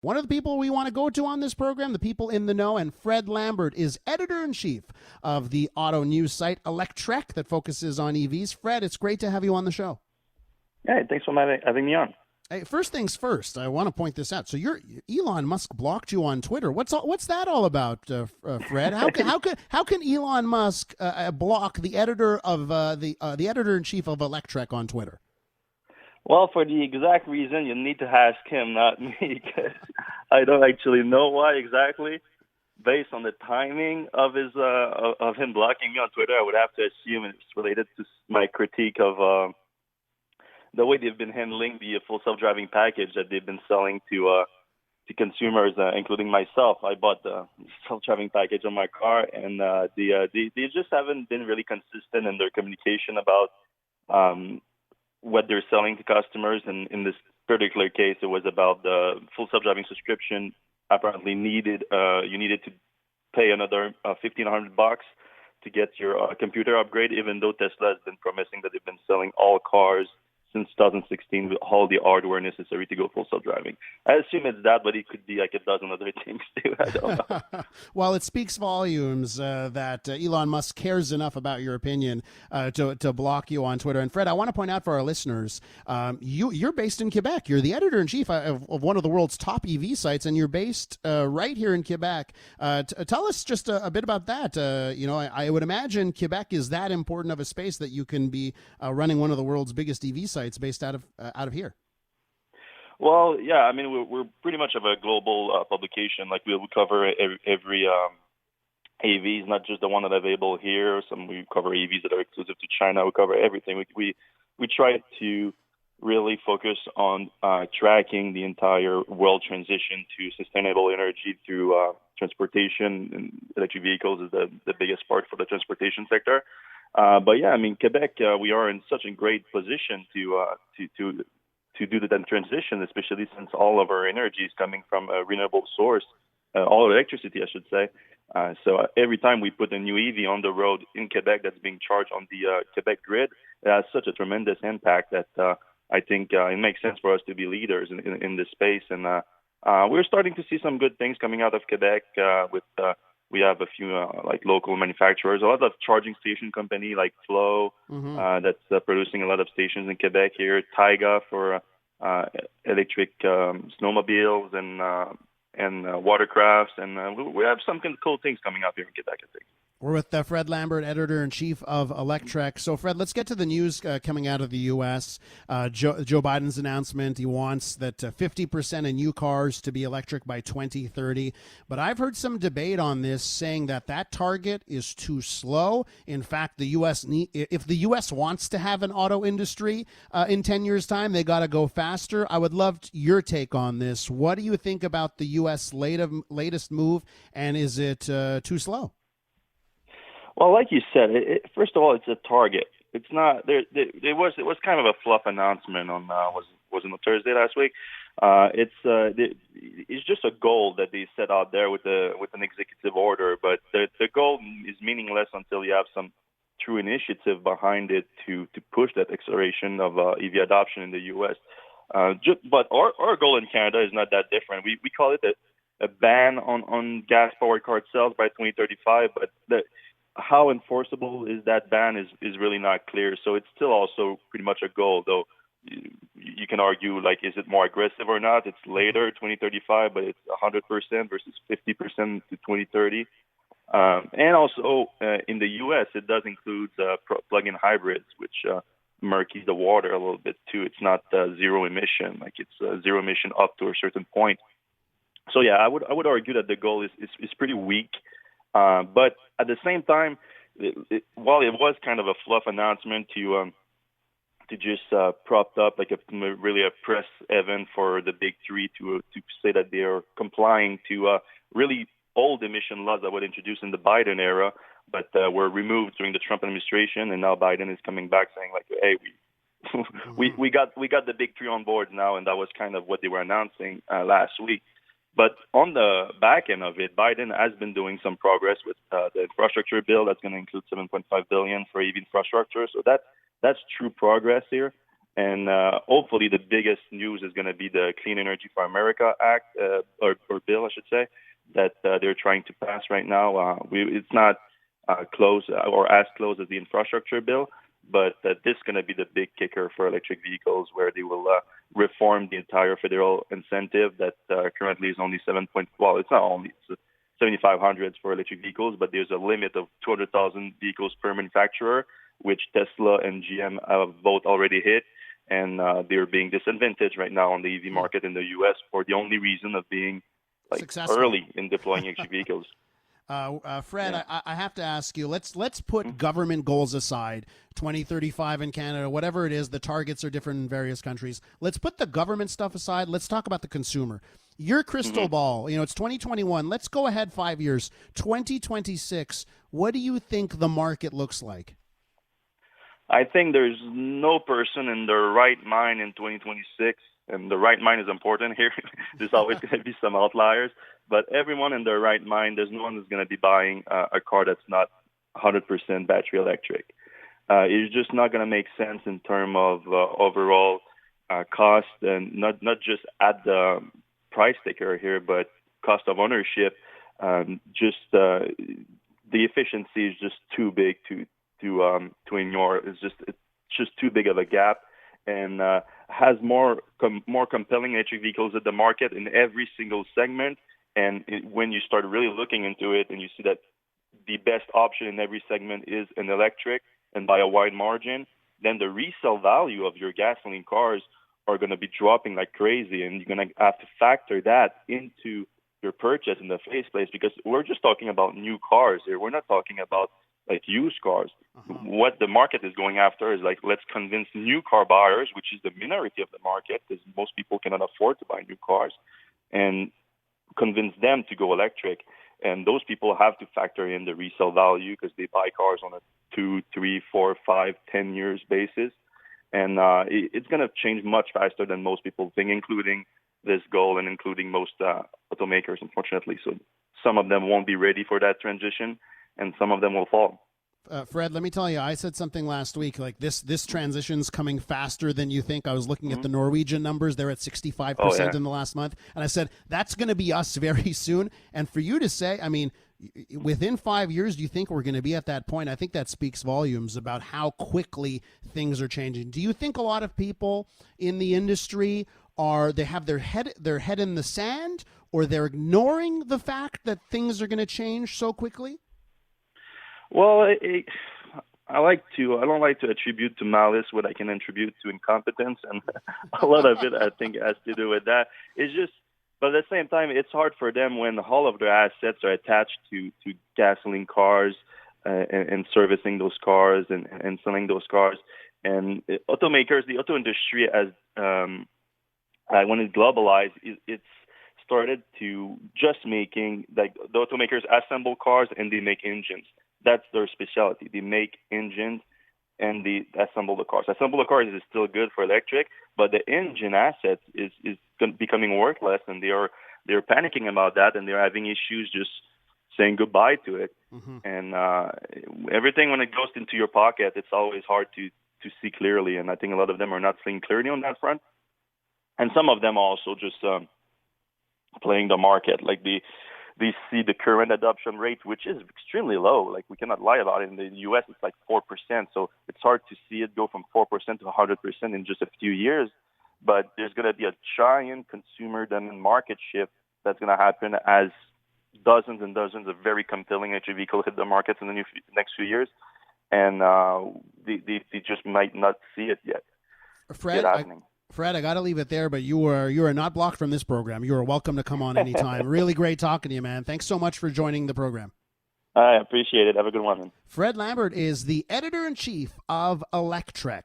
One of the people we want to go to on this program, the people in the know, and Fred Lambert is editor-in-chief of the auto news site Electrek that focuses on EVs. Fred, it's great to have you on the show. Hey, thanks for having me on. Hey, first things first, I want to point this out. So Elon Musk blocked you on Twitter. What's that all about, Fred? How can Elon Musk block the editor of the editor-in-chief of Electrek on Twitter? Well, for the exact reason, you need to ask him, not me, because I don't actually know why exactly. Based on the timing of his of him blocking me on Twitter, I would have to assume it's related to my critique of the way they've been handling the full self-driving package that they've been selling to consumers, including myself. I bought the self-driving package on my car, and they just haven't been really consistent in their communication about what they're selling to customers. And in this particular case, it was about the full self-driving subscription. Apparently, you needed to pay another $1,500 to get your computer upgrade, even though Tesla has been promising that they've been selling all cars since 2016 with all the hardware necessary to go full self-driving. I assume it's that, but it could be like a dozen other things too. I don't know. Well, it speaks volumes that Elon Musk cares enough about your opinion to block you on Twitter. And Fred, I want to point out for our listeners, you're based in Quebec. You're the editor-in-chief of one of the world's top EV sites, and you're based right here in Quebec. Tell us just a bit about that. I would imagine Quebec is that important of a space that you can be running one of the world's biggest EV sites based out of here. Well, yeah, I mean, we're pretty much of a global publication. Like we cover every AVs, not just the one that are available here. We cover AVs that are exclusive to China. We cover everything. We try to really focus on tracking the entire world transition to sustainable energy through transportation, and electric vehicles is the biggest part for the transportation sector. But yeah, I mean, Quebec, we are in such a great position to do the transition, especially since all of our energy is coming from a renewable source, all electricity, I should say. So every time we put a new EV on the road in Quebec that's being charged on the Quebec grid, it has such a tremendous impact that I think it makes sense for us to be leaders in this space. And we're starting to see some good things coming out of Quebec with we have a few like local manufacturers, a lot of charging station company like Flow that's producing a lot of stations in Quebec here. Taiga for electric snowmobiles and watercrafts, and we have some cool things coming up here in Quebec, I think. We're with Fred Lambert, editor-in-chief of Electrek. So, Fred, let's get to the news coming out of the U.S. Joe Biden's announcement. He wants that 50% of new cars to be electric by 2030. But I've heard some debate on this saying that target is too slow. In fact, if the U.S. wants to have an auto industry in 10 years' time, they got to go faster. I would love your take on this. What do you think about the U.S. latest move, and is it too slow? Well, like you said, first of all, it's a target. It's not there. It was kind of a fluff announcement on was on Thursday last week. It's just a goal that they set out there with an executive order, but the goal is meaningless until you have some true initiative behind it to push that acceleration of EV adoption in the U.S. But our goal in Canada is not that different. We call it a ban on gas-powered car sales by 2035, but how enforceable is that ban is really not clear. So it's still also pretty much a goal, though you can argue, like, is it more aggressive or not? It's later, 2035, but it's 100% versus 50% to 2030. And also in the U.S., it does include plug-in hybrids, which murkies the water a little bit too. It's not zero emission, like it's zero emission up to a certain point. So yeah, I would argue that the goal is pretty weak. But at the same time, while it was kind of a fluff announcement to just propped up like really a press event for the big three to say that they are complying to really old emission laws that were introduced in the Biden era, but were removed during the Trump administration, and now Biden is coming back saying like, hey, we got the big three on board now, and that was kind of what they were announcing last week. But on the back end of it, Biden has been doing some progress with the infrastructure bill that's going to include $7.5 billion for EV infrastructure. So that's true progress here. And hopefully the biggest news is going to be the Clean Energy for America Act, or bill, I should say, that they're trying to pass right now. It's not close or as close as the infrastructure bill, but this is going to be the big kicker for electric vehicles, where they will reform the entire federal incentive that currently is only it's not only, it's 7,500 for electric vehicles, but there's a limit of 200,000 vehicles per manufacturer, which Tesla and GM have both already hit. And they're being disadvantaged right now on the EV market in the U.S. for the only reason of being early in deploying electric vehicles. Fred, Yeah. I have to ask you, let's put government goals aside, 2035 in Canada, whatever it is, the targets are different in various countries. Let's put the government stuff aside. Let's talk about the consumer. Your crystal ball, it's 2021. Let's go ahead 5 years. 2026, what do you think the market looks like? I think there's no person in their right mind in 2026, and the right mind is important here. There's always going to be some outliers, but everyone in their right mind, there's no one who's going to be buying a car that's not 100% battery electric. It's just not going to make sense in terms of overall cost, and not just at the price taker here, but cost of ownership. The efficiency is just too big to ignore. It's just too big of a gap, and has more compelling electric vehicles at the market in every single segment. And when you start really looking into it, and you see that the best option in every segment is an electric, and by a wide margin, then the resale value of your gasoline cars are going to be dropping like crazy, and you're going to have to factor that into your purchase in the first place, because we're just talking about new cars here. We're not talking about used cars. What the market is going after is let's convince new car buyers, which is the minority of the market, because most people cannot afford to buy new cars, and convince them to go electric. And those people have to factor in the resale value, because they buy cars on a 2, 3, 4, 5, 10 years basis. And it's going to change much faster than most people think, including this goal and including most automakers, unfortunately. So some of them won't be ready for that transition, and some of them will fall. Fred, let me tell you, I said something last week this transition's coming faster than you think. I was looking at the Norwegian numbers. They're at 65% in the last month. And I said, that's going to be us very soon. And for you to say, within 5 years, do you think we're going to be at that point? I think that speaks volumes about how quickly things are changing. Do you think a lot of people in the industry they have their head in the sand, or they're ignoring the fact that things are going to change so quickly? Well, I don't like to attribute to malice what I can attribute to incompetence, and a lot of it I think has to do with that. It's just, but at the same time, it's hard for them when all of their assets are attached to gasoline cars, and servicing those cars and selling those cars. And automakers, the auto industry, as when it globalized, it's started to just making, the automakers assemble cars and they make engines. That's their specialty. They make engines and they assemble the cars. Assemble the cars is still good for electric, but the engine assets is becoming worthless, and they're panicking about that, and they're having issues just saying goodbye to it. And everything, when it goes into your pocket, it's always hard to see clearly, and I think a lot of them are not seeing clearly on that front. And some of them are also just playing the market. They see the current adoption rate, which is extremely low. We cannot lie about it. In the U.S., it's 4%. So it's hard to see it go from 4% to 100% in just a few years. But there's going to be a giant consumer demand market shift that's going to happen as dozens and dozens of very compelling electric vehicles hit the markets in the next few years. And they just might not see it yet. Fred, I got to leave it there, but you are not blocked from this program. You are welcome to come on anytime. Really great talking to you, man. Thanks so much for joining the program. I appreciate it. Have a good one, man. Fred Lambert is the editor-in-chief of Electrek.